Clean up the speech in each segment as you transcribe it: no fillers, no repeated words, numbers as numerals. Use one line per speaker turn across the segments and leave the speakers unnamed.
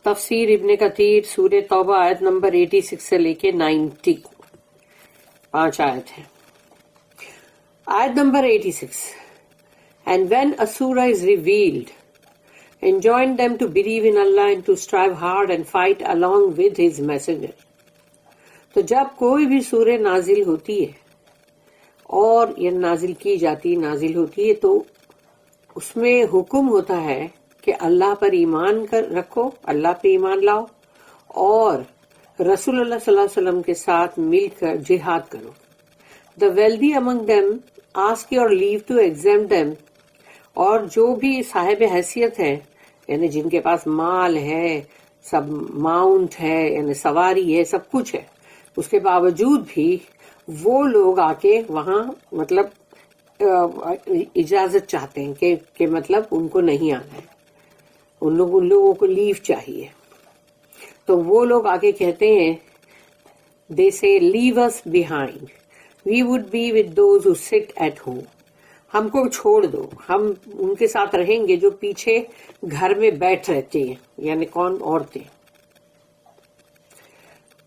تفسیر ابن کثیر سورہ توبہ آیت نمبر 86 سے لے کے 90، 5 آیت ہیں۔ آیت number 86، And when Asura is revealed, enjoin them to believe in Allah and to strive hard and fight along with His messenger۔ تو جب کوئی بھی سورہ نازل ہوتی ہے اور یہ نازل کی جاتی نازل ہوتی ہے تو اس میں حکم ہوتا ہے کہ اللہ پر ایمان رکھو، اللہ پہ ایمان لاؤ اور رسول اللہ صلی اللہ علیہ وسلم کے ساتھ مل کر جہاد کرو۔ The wealthy among them ask your leave to exempt them، اور جو بھی صاحب حیثیت ہے یعنی جن کے پاس مال ہے، سب ماؤنٹ ہے یعنی سواری ہے، سب کچھ ہے، اس کے باوجود بھی وہ لوگ آ کے وہاں مطلب اجازت چاہتے ہیں کہ مطلب ان کو نہیں آنا ہے، ان لوگوں کو لیو چاہیے۔ تو وہ لوگ آگے کہتے ہیں they say leave us behind, we would be with those who sit at home، ہم کو چھوڑ دو، ہم ان کے ساتھ رہیں گے جو پیچھے گھر میں بیٹھ رہتے ہیں، یعنی کون؟ عورتیں۔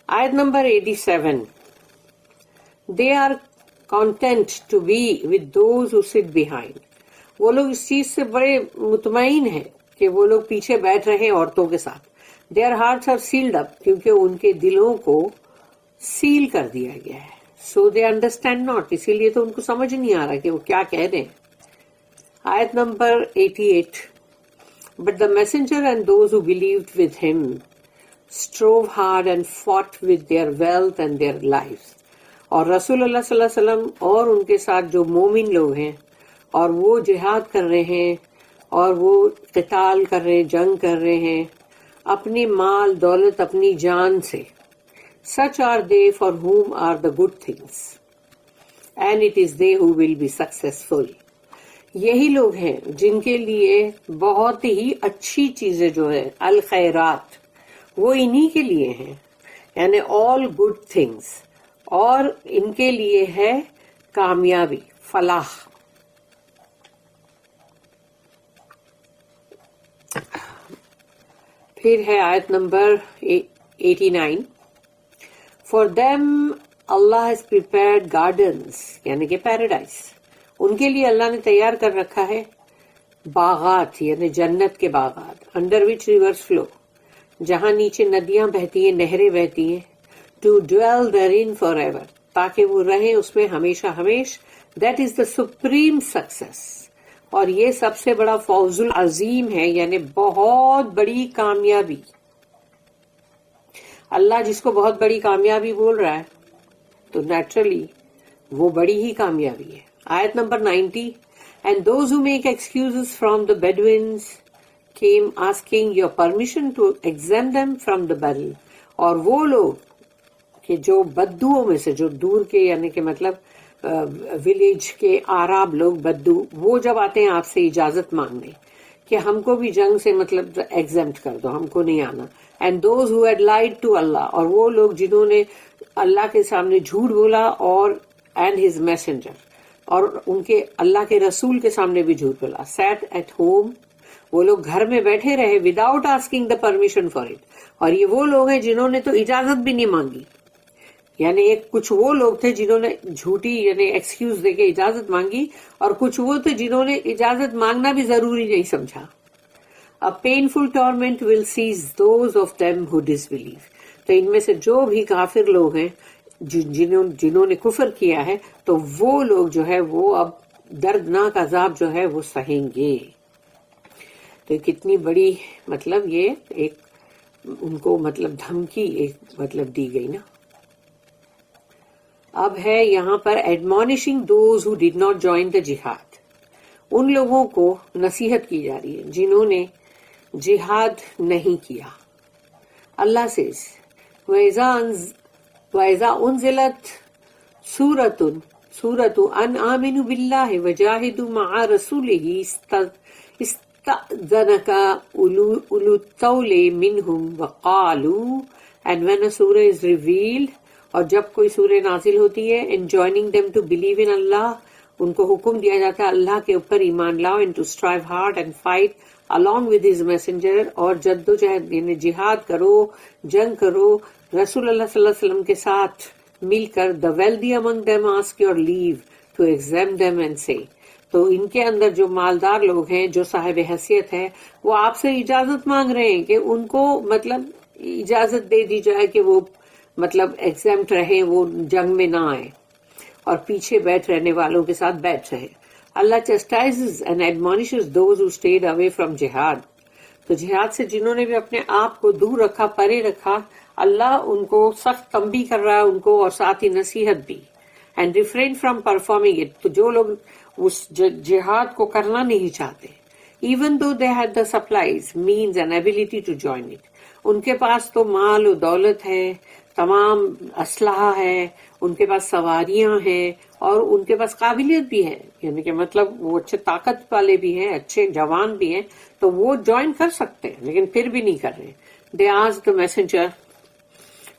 آیت number 87، they are content to be with those who sit behind، وہ لوگ اس چیز سے بڑے مطمئن ہیں کہ وہ لوگ پیچھے بیٹھ رہے ہیں عورتوں کے ساتھ۔ their hearts are sealed up، کیونکہ ان کے دلوں کو سیل کر دیا گیا ہے۔ so they understand not، اسی لیے تو ان کو سمجھ نہیں آ رہا کہ وہ کیا کہہ رہے ہیں۔ آیت number 88، but the messenger and those who believed with him strove hard and fought with their wealth and their lives، اور رسول اللہ صلی اللہ علیہ وسلم اور ان کے ساتھ جو مومن لوگ ہیں اور وہ جہاد کر رہے ہیں اور وہ قتال کر رہے ہیں، جنگ کر رہے ہیں اپنی مال دولت اپنی جان سے۔ such are they for whom are the good things and it is they who will be successful، یہی لوگ ہیں جن کے لیے بہت ہی اچھی چیزیں جو ہے الخیرات وہ انہی کے لیے ہیں، یعنی all good things، اور ان کے لیے ہے کامیابی، فلاح۔ پھر ہے آیت number 89، For them Allah has prepared gardens، یعنی کہ پیراڈائز، ان کے لیے اللہ نے تیار کر رکھا ہے باغات، یعنی جنت کے باغات، under which rivers flow، جہاں نیچے ندیاں بہتی ہیں، نہریں بہتی ہیں، to dwell therein forever، تاکہ وہ رہیں اس میں ہمیشہ ہمیش۔ that is the supreme success، اور یہ سب سے بڑا فوز العظیم ہے، یعنی بہت بڑی کامیابی۔ اللہ جس کو بہت بڑی کامیابی بول رہا ہے تو نیچرلی وہ بڑی ہی کامیابی ہے۔ آیت number 90، and those who make excuses from the Bedouins came asking your permission to exempt them from the battle، اور وہ لوگ کہ جو بدوؤں میں سے، جو دور کے یعنی کہ مطلب ولیج کے عرب لوگ بدو، وہ جب آتے ہیں آپ سے اجازت مانگنے کہ ہم کو بھی جنگ سے مطلب ایگزمپٹ کر دو، ہم کو نہیں آنا۔ And those who had lied to Allah, اور وہ لوگ جنہوں نے اللہ کے سامنے جھوٹ بولا اور اینڈ ہز میسنجر، اور ان کے اللہ کے رسول کے سامنے بھی جھوٹ بولا۔ سیٹ ایٹ ہوم، وہ لوگ گھر میں بیٹھے رہے without asking the permission for it, اور یہ وہ لوگ ہیں جنہوں نے تو اجازت بھی نہیں مانگی، یعنی ایک کچھ وہ لوگ تھے جنہوں نے جھوٹی یعنی ایکسکیوز دے کے اجازت مانگی، اور کچھ وہ تھے جنہوں نے اجازت مانگنا بھی ضروری نہیں سمجھا۔ A painful torment will seize those of them who disbelieve، تو ان میں سے جو بھی کافر لوگ ہیں جنہوں نے کفر کیا ہے تو وہ لوگ جو ہے وہ اب دردناک عذاب جو ہے وہ سہیں گے۔ تو کتنی بڑی مطلب یہ ایک ان کو مطلب دھمکی ایک مطلب دی گئی نا۔ اب ہے یہاں پر admonishing those who did not join the jihad، ان لوگوں کو نصیحت کی جا رہی ہے جنہوں نے جہاد نہیں کیا۔ اللہ سے وَإِذَا أُنزِلَتْ سُورَةٌ أَنْ آمِنُوا بِاللَّهِ وَجَاهِدُوا مَعَ رَسُولِهِ اسْتَأْذَنَكَ أُولُو الطَّوْلِ مِنْهُمْ وَقَالُوا، and when a surah is revealed، اور جب کوئی سورہ نازل ہوتی ہے enjoining them to believe in Allah، ان کو حکم دیا جاتا ہے اللہ کے اوپر ایمان لاؤ، and to strive hard and fight along with his messenger, اور جدوجہد یعنی جہاد کرو، جنگ کرو رسول اللہ صلی اللہ علیہ وسلم کے ساتھ مل کر. the wealthy among them ask your leave to exempt them and say. تو ان کے اندر جو مالدار لوگ ہیں، جو صاحب حیثیت ہے، وہ آپ سے اجازت مانگ رہے ہیں کہ ان کو مطلب اجازت دے دی جائے کہ وہ مطلب ایگزیمٹ رہیں، وہ جنگ میں نہ آئے اور پیچھے بیٹھ رہنے والوں کے ساتھ بیٹھ رہے. اللہ chastises and admonishes those who stayed away from jihad. تو جہاد سے جنہوں نے بھی اپنے آپ کو دور رکھا، پرے رکھا، اللہ ان کو سخت تنبیہ کر رہا ہے ان کو، اور ساتھ ہی نصیحت بھی. And refrain from performing it. تو جو لوگ اس جہاد کو کرنا نہیں چاہتے، even though they had the supplies means and ability to join it, ان کے پاس تو مال و دولت ہے، تمام اسلحہ ہے، ان کے پاس سواریاں ہیں، اور ان کے پاس قابلیت بھی ہے، یعنی کہ مطلب وہ اچھے طاقت والے بھی ہیں، اچھے جوان بھی ہیں، تو وہ جوائن کر سکتے ہیں، لیکن پھر بھی نہیں کر رہے. They asked the messenger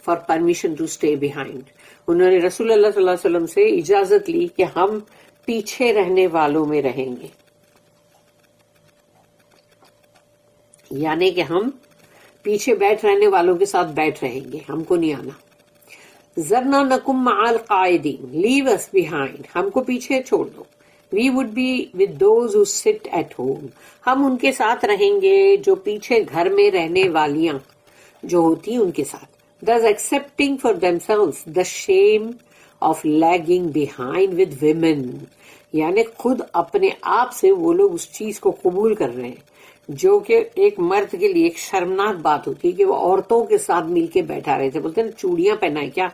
for permission to stay behind. انہوں نے رسول اللہ صلی اللہ علیہ وسلم سے اجازت لی کہ ہم پیچھے رہنے والوں میں رہیں گے، یعنی کہ ہم پیچھے بیٹھ رہنے والوں کے ساتھ بیٹھ رہیں گے، ہم کو نہیں آنا. ذرنا نکم مع القاعدین، لیو اس بیہائنڈ، ہم کو پیچھے چھوڑ دو. We would be with those who sit at home, ہم ان کے ساتھ رہیں گے جو پیچھے گھر میں رہنے والیاں جو ہوتی ہیں ان کے ساتھ. thus accepting for themselves the shame of lagging behind with women، یعنی خود اپنے آپ سے وہ لوگ اس چیز کو قبول کر رہے ہیں جو کہ ایک مرد کے لیے ایک شرمناک بات ہوتی ہے کہ وہ عورتوں کے ساتھ مل کے بیٹھا رہے تھے. بولتے ہیں نا چوڑیاں پہنا ہے کیا،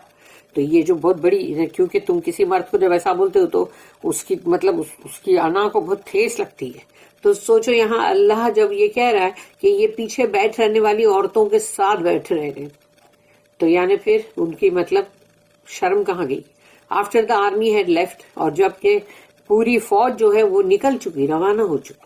تو یہ جو بہت بڑی، کیونکہ تم کسی مرد کو جب ایسا بولتے ہو تو اس کی مطلب اس کی انا کو بہت ٹھیس لگتی ہے. تو سوچو یہاں اللہ جب یہ کہہ رہا ہے کہ یہ پیچھے بیٹھ رہنے والی عورتوں کے ساتھ بیٹھ رہے ہیں، تو یعنی پھر ان کی مطلب شرم کہاں گئی. After the army head left, اور جب کہ پوری فوج جو ہے وہ نکل چکی، روانہ ہو چکی.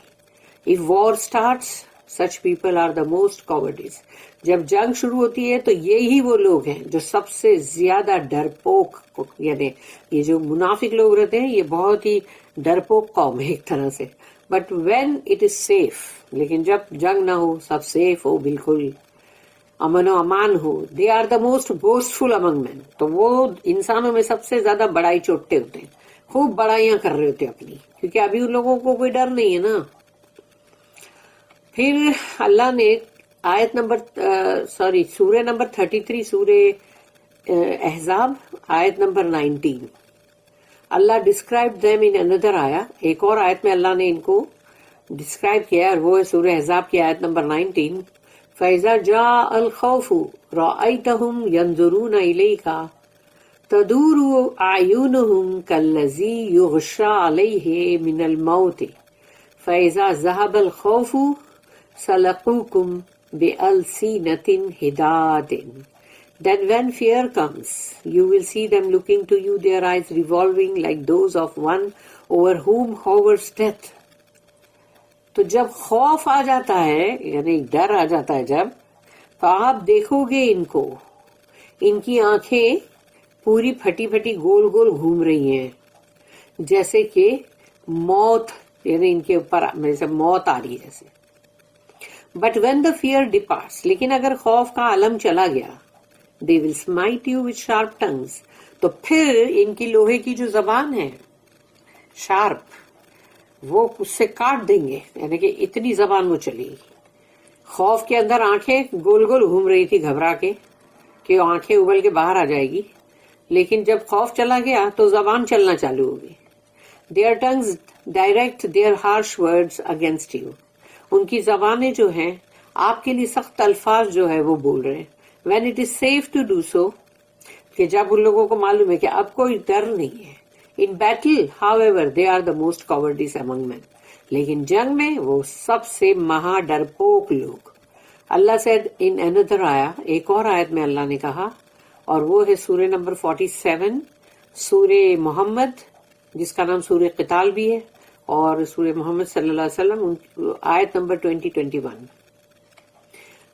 If war starts such people are the most cowardice. جب جنگ شروع ہوتی ہے تو یہی وہ لوگ ہیں جو سب سے زیادہ ڈرپوک، یعنی یہ جو منافق لوگ رہتے ہیں یہ بہت ہی ڈرپوک قوم ہے ایک طرح سے. But when it is safe, لیکن جب جنگ نہ ہو، سب سیف ہو، بالکل امن و امان ہو، دے آر دا موسٹ بوسٹفل امنگ مین. تو وہ انسانوں میں سب سے زیادہ بڑائی چوٹتے ہوتے ہیں، خوب بڑائیاں کر رہے ہوتے اپنی، کیونکہ ابھی ان لوگوں کو کوئی ڈر نہیں ہے نا. پھر اللہ نے آیت نمبر سورہ نمبر 33 سورہ احزاب آیت نمبر 19، اللہ ڈسکرائب دیم ان اندر آیا. ایک اور آیت میں اللہ نے ان کو ڈسکرائب کیا، اور وہ ہے سورہ احزاب کی آیت نمبر 19. فَإِذَا جَاءَ الْخَوْفُ رَأَيْتَهُمْ يَنظُرُونَ إِلَيْكَ تَدُورُ أَعْيُنُهُمْ كَالَّذِي يُغْشَىٰ عَلَيْهِ مِنَ الْمَوْتِ فَإِذَا ذَهَبَ الْخَوْفُ سَلَقُوكُمْ بِأَلْسِنَةٍ حِدَادٍ. Then when fear comes, you will see them looking to you, their eyes revolving like those of one over whom hovers death. تو جب خوف آ جاتا ہے، یعنی ڈر آ جاتا ہے جب، تو آپ دیکھو گے ان کو، ان کی آنکھیں پوری پھٹی پھٹی گول گول گھوم رہی ہیں، جیسے کہ موت، یعنی ان کے اوپر جیسے موت آ رہی ہے جیسے. But when the fear departs, لیکن اگر خوف کا عالم چلا گیا، they will smite you with sharp tongues، تو پھر ان کی لوہے کی جو زبان ہے شارپ، وہ اس سے کاٹ دیں گے، یعنی کہ اتنی زبان وہ چلے گی. خوف کے اندر آنکھیں گول گول گھوم رہی تھی گھبرا کے کہ آنکھیں ابل کے باہر آ جائے گی، لیکن جب خوف چلا گیا تو زبان چلنا چالو ہوگی. their tongues direct their harsh words against you، ان کی زبانیں جو ہیں آپ کے لیے سخت الفاظ جو ہے وہ بول رہے ہیں. when it is safe to do so، کہ جب ان لوگوں کو معلوم ہے کہ اب کوئی ڈر نہیں ہے. in battle however they are the most cowardice among men، لیکن جنگ میں وہ سب سے مہا ڈرپوک لوگ. اللہ said in another آیا، ایک اور آیت میں اللہ نے کہا، اور وہ ہے سورہ نمبر 47 سورہ محمد، جس کا نام سورہ قتال بھی ہے، اور سورہ محمد صلی اللہ علیہ وسلم آیت نمبر 20-21.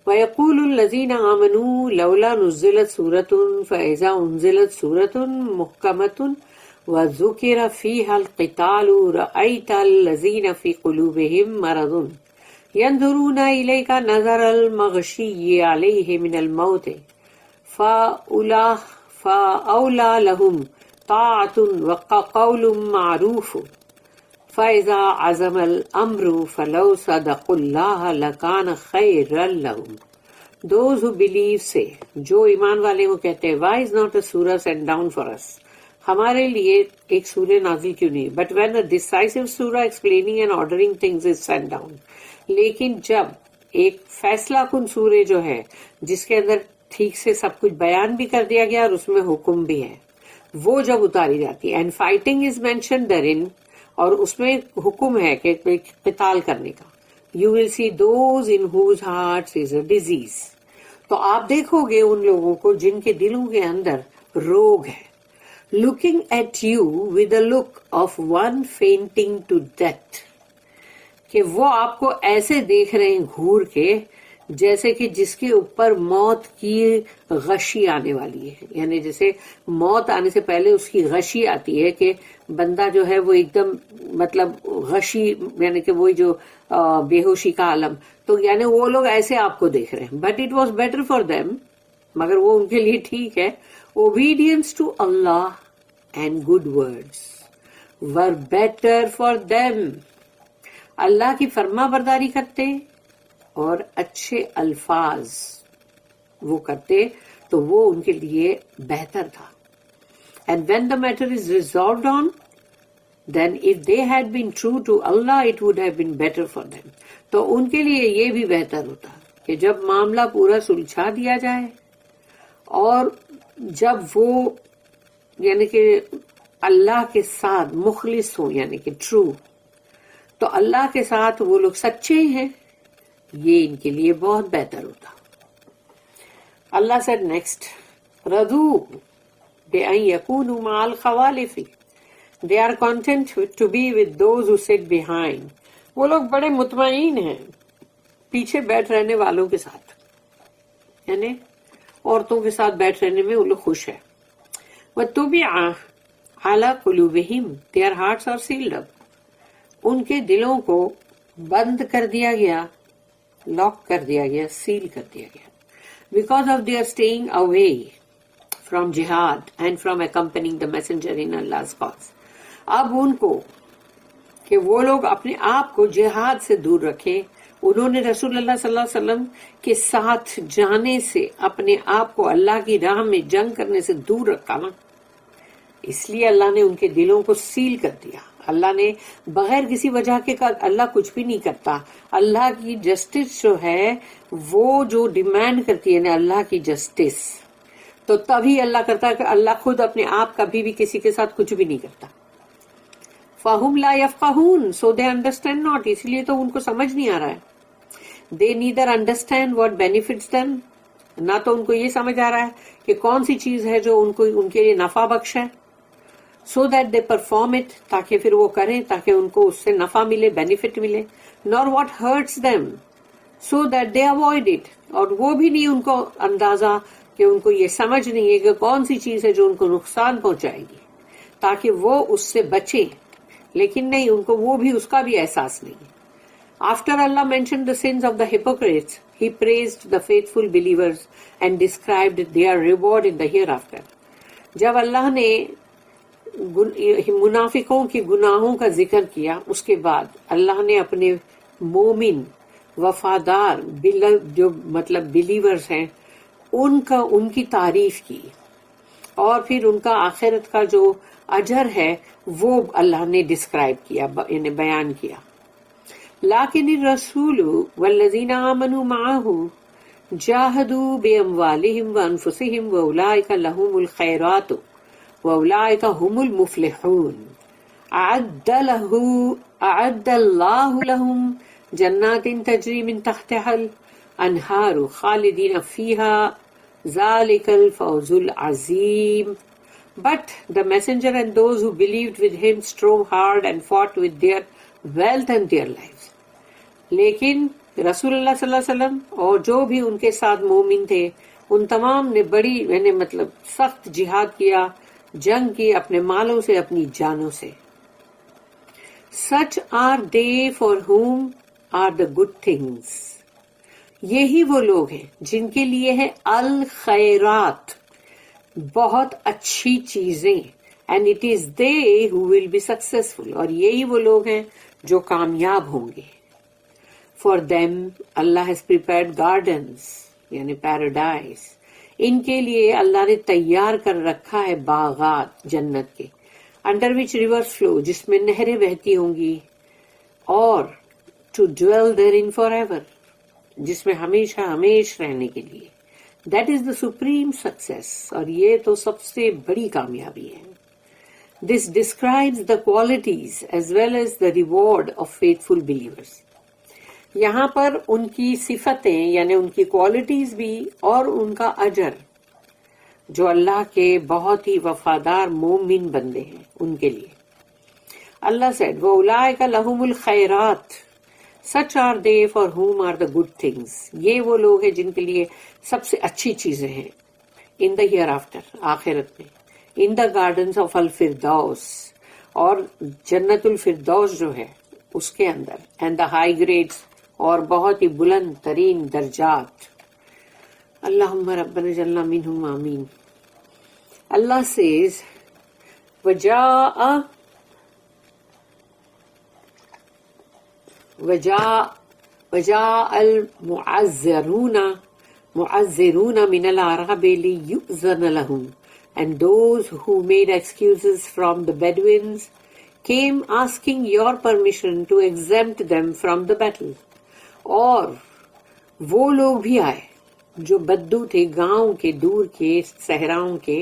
وَيَقُولُ الَّذِينَ آمَنُوا لَوْلَا نُزِّلَتْ سُورَةٌ فَإِذَا أُنزِلَتْ سُورَةٌ مُحْكَمَةٌ وَذُكِرَ فِيهَا الْقِتَالُ رَأَيْتَ الَّذِينَ فِي قُلُوبِهِم مَّرَضٌ ينظرون إليك نظر المغشي عليه من الموت فأولى لهم طاعة وقول معروف فإذا عزم الأمر فلو صدقوا الله لكان خيرا لهم. Those who believe say, جو ایمان والے وہ کہتے ہیں, why is not a surah sent down for us? ہمارے لیے ایک سورہ نازل کیوں نہیں؟ But when a decisive surah explaining and ordering things is sent down. لیکن جب ایک فیصلہ کن سورہ جو ہے جس کے اندر ٹھیک سے سب کچھ بیان بھی کر دیا گیا اور اس میں حکم بھی ہے, وہ جب اتاری جاتی ہے, and fighting is mentioned therein, اور اس میں حکم ہے کہ قتال کرنے کا, you will see those in whose hearts is a disease. تو آپ دیکھو گے ان لوگوں کو جن کے دلوں کے اندر روگ ہے. Looking at you with a look of one fainting to death, کہ وہ آپ کو ایسے دیکھ رہے ہیں گھور کے جیسے کہ جس کے اوپر موت کی غشی آنے والی ہے, یعنی جیسے موت آنے سے پہلے اس کی غشی آتی ہے کہ بندہ جو ہے وہ ایک دم مطلب غشی, یعنی کہ وہی جو بے ہوشی کا عالم, تو یعنی وہ لوگ ایسے آپ کو دیکھ رہے ہیں. But it was better for them, مگر وہ ان کے لیے ٹھیک ہے. Obedience to Allah and good words were better for them. اللہ کی فرما برداری کرتے اور اچھے الفاظ وہ کرتے تو وہ ان کے لیے بہتر تھا. And when the matter is resolved on, then if they had been true to Allah, it would have been better for them. تو ان کے لیے یہ بھی بہتر ہوتا کہ جب معاملہ پورا سلجھا دیا جائے اور جب وہ یعنی کہ اللہ کے ساتھ مخلص ہوں, یعنی کہ ٹرو, تو اللہ کے ساتھ وہ لوگ سچے ہیں, یہ ان کے لیے بہت بہتر ہوتا. اللہ said next, رضو بأن يكونوا مع الخوالف, they are content to be with those who sit behind. وہ لوگ بڑے مطمئن ہیں پیچھے بیٹھ رہنے والوں کے ساتھ, یعنی عورتوں کے ساتھ بیٹھ رہنے میں وہ لوگ خوش ہیں. وَطُبِعَ عَلَى قُلُوبِهِمْ, their hearts are sealed up. ان کے دلوں کو بند کر دیا گیا, لاک کر دیا گیا, سیل کر دیا گیا. Because of their staying away from jihad and from accompanying the messenger in Allah's cause. اب ان کو کہ وہ لوگ اپنے آپ کو جہاد سے دور رکھے, انہوں نے رسول اللہ صلی اللہ علیہ وسلم کے ساتھ جانے سے اپنے آپ کو اللہ کی راہ میں جنگ کرنے سے دور رکھا نا, اس لیے اللہ نے ان کے دلوں کو سیل کر دیا. اللہ نے بغیر کسی وجہ کے اللہ کچھ بھی نہیں کرتا. اللہ کی جسٹس جو ہے وہ جو ڈیمانڈ کرتی ہے نا اللہ کی جسٹس, تو تبھی اللہ کرتا ہے کہ اللہ خود اپنے آپ کبھی بھی کسی کے ساتھ کچھ بھی نہیں کرتا. فَهُمْ لَا يَفْقَهُونَ, so they understand not, اس لیے تو ان کو سمجھ نہیں آ رہا ہے. They neither understand what benefits them, نہ تو ان کو یہ سمجھ آ رہا ہے کہ کون سی چیز ہے جو ان کے لیے نفع بخش ہے. So that they perform it, تاکہ پھر وہ کریں تاکہ ان کو اس سے نفع ملے, بینیفٹ ملے. Nor what hurts them, so that they avoid it, اور وہ بھی نہیں ان کو اندازہ کہ ان کو یہ سمجھ نہیں ہے کہ کون سی چیز ہے جو ان کو نقصان پہنچائے گی تاکہ وہ اس سے بچے, لیکن نہیں ان کو وہ بھی اس کا بھی احساس نہیں. After Allah mentioned the sins of the hypocrites, He praised the faithful believers and described their reward in the hereafter. جب اللہ نے منافقوں کی گناہوں کا ذکر کیا, اس کے بعد اللہ نے اپنے مومن وفادار جو مطلب بلیورز ہیں ان کی تعریف کی, اور پھر ان کا آخرت کا جو اجر ہے وہ اللہ نے ڈسکرائب کیا, یعنی بیان کیا. لیکن الرسول والذین آمنوا معه جاہدوا باموالہم وانفسہم واولئک لہم الخیرات واولئک هم المفلحون. اعد اللہ لہم جنات تجری من تحتها الانہار خالدین فیہا ذالک الفوز العظیم. But the messenger and those who believed with him strove hard and fought with their wealth and their lives. لیکن رسول اللہ صلی اللہ علیہ وسلم اور جو بھی ان کے ساتھ مومن تھے ان تمام نے بڑی یعنی مطلب سخت جہاد کیا, جنگ کی اپنے مالوں سے, اپنی جانوں سے. Such are they for whom are the good things. یہی وہ لوگ ہیں جن کے لیے ہے الخیرات، بہت اچھی چیزیں، and it is they who will be successful. اور یہی وہ لوگ ہیں جو کامیاب ہوں گے. For them Allah has prepared gardens یعنی پیراڈائز. ان کے لیے اللہ نے تیار کر رکھا ہے باغات جنت کے، انڈر وچ ریورس فلو، جس میں نہریں بہتی ہوں گی، اور ٹو ڈویل therein forever، جس میں ہمیشہ ہمیش رہنے کے لیے. That is the supreme success, اور یہ تو سب سے بڑی کامیابی ہے. This describes the qualities as well as the reward of faithful believers. یہاں پر ان کی صفتیں یعنی ان کی کوالٹیز بھی اور ان کا اجر جو اللہ کے بہت ہی وفادار مومن بندے ہیں ان کے لیے. اللہ said وَأُولَٰئِكَ لَهُمُ الْخَيْرَاتُ such are they for whom are the good things. یہ وہ لوگ ہیں جن کے لیے سب سے اچھی چیزیں ہیں in the hereafter، آخرت میں، in the gardens of الفردوس، اور جنت الفردوس جو ہے اس کے اندر، and the high grades، اور بہت ہی بلند ترین درجات. اللہم ربنا جلنا منہم آمین. اللہ says وجاء المعذرون من الأعراب ليؤذن لهم، and those who made excuses from the Bedouins came asking your permission to exempt them from the battle. اور وہ لوگ بھی آئے جو بدو تھے، گاؤں کے، دور کے، صحراؤں کے،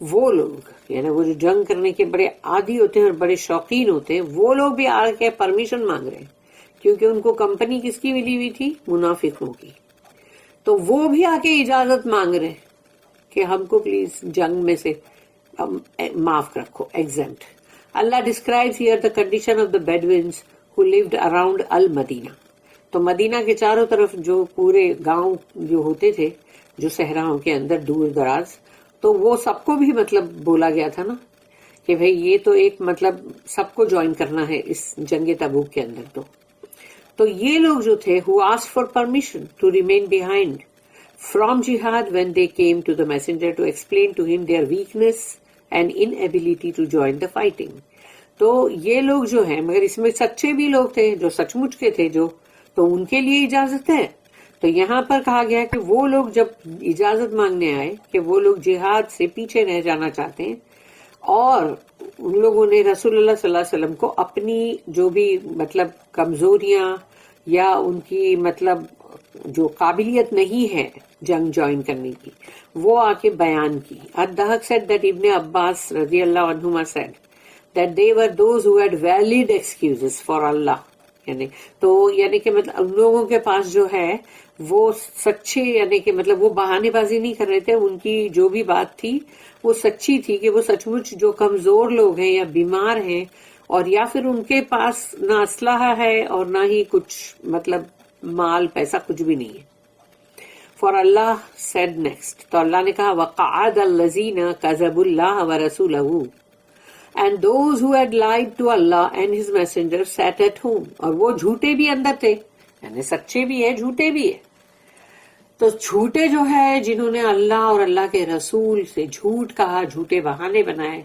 وہ لوگ یعنی وہ جو جنگ کرنے کے بڑے عادی ہوتے ہیں اور بڑے شوقین ہوتے ہیں، وہ لوگ بھی آ کے پرمیشن مانگ رہے ہیں، کیونکہ ان کو کمپنی کس کی ملی ہوئی تھی؟ منافقوں کی. تو وہ بھی آ کے اجازت مانگ رہے ہیں کہ ہم کو پلیز جنگ میں سے معاف رکھو، exempt. Allah describes here the condition of the bedouins who lived around المدینہ. تو مدینہ کے چاروں طرف جو پورے گاؤں جو ہوتے تھے، جو صحراؤں کے اندر دور دراز، تو وہ سب کو بھی مطلب بولا گیا تھا نا کہ بھئی یہ تو ایک مطلب سب کو جوائن کرنا ہے اس جنگ تبوک کے اندر. تو یہ لوگ جو تھے who asked for permission to remain behind from jihad when they came to the messenger to explain to him their weakness and inability to join the fighting. تو یہ لوگ جو ہیں، مگر اس میں سچے بھی لوگ تھے جو سچ مچ کے تھے، جو تو ان کے لیے اجازت ہے. تو یہاں پر کہا گیا کہ وہ لوگ جب اجازت مانگنے آئے کہ وہ لوگ جہاد سے پیچھے رہ جانا چاہتے ہیں، اور ان لوگوں نے رسول اللہ صلی اللہ علیہ وسلم کو اپنی جو بھی مطلب کمزوریاں یا ان کی مطلب جو قابلیت نہیں ہے جنگ جوائن کرنے کی، وہ آ کے بیان کی. الدہق said that ابن عباس رضی اللہ عنہما said that they were those who had valid excuses for Allah. یعنی کہ مطلب ان لوگوں کے پاس جو ہے وہ سچے، یعنی کہ مطلب وہ بہانے بازی نہیں کر رہے تھے، ان کی جو بھی بات تھی وہ سچی تھی کہ وہ سچ مچ جو کمزور لوگ ہیں یا بیمار ہیں، اور یا پھر ان کے پاس نہ اسلحہ ہے اور نہ ہی کچھ مطلب مال پیسہ کچھ بھی نہیں ہے. فار اللہ said next، تو اللہ نے کہا وَقَعَدَ الَّذِينَ كَذَبُوا اللَّهَ وَرَسُولَهُ and those who had lied to Allah and his messenger sat at home. اور وہ جھوٹے بھی اندر تھے، یعنی سچے بھی ہے جھوٹے بھی ہے. تو جھوٹے جو ہے جنہوں نے اللہ اور اللہ کے رسول سے جھوٹ کہا، جھوٹے بہانے بنائے،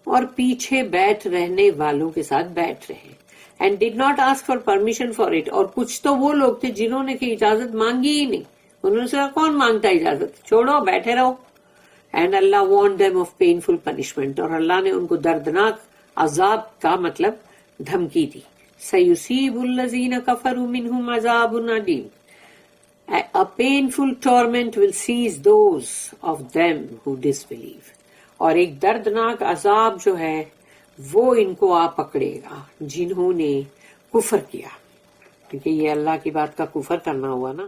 اور پیچھے بیٹھ رہنے والوں کے ساتھ بیٹھ رہے، and did not ask for permission for it. اور کچھ تو وہ لوگ تھے جنہوں نے کہ اجازت مانگی ہی نہیں، انہوں نے کہا کون مانگتا اجازت، چھوڑو بیٹھے رہو. And Allah warned them of painful punishment. اور اللہ نے ان کو دردناک عذاب کا مطلب دھمکی دی. سَيُصِيبُ الَّذِينَ كَفَرُوا مِنْهُمْ عَذَابٌ عَلِيمٌ. A painful torment will seize those of them who disbelieve. اور ایک دردناک عذاب جو ہے وہ ان کو آ پکڑے گا جنہوں نے کفر کیا، کیونکہ یہ اللہ کی بات کا کفر کرنا ہوا نا.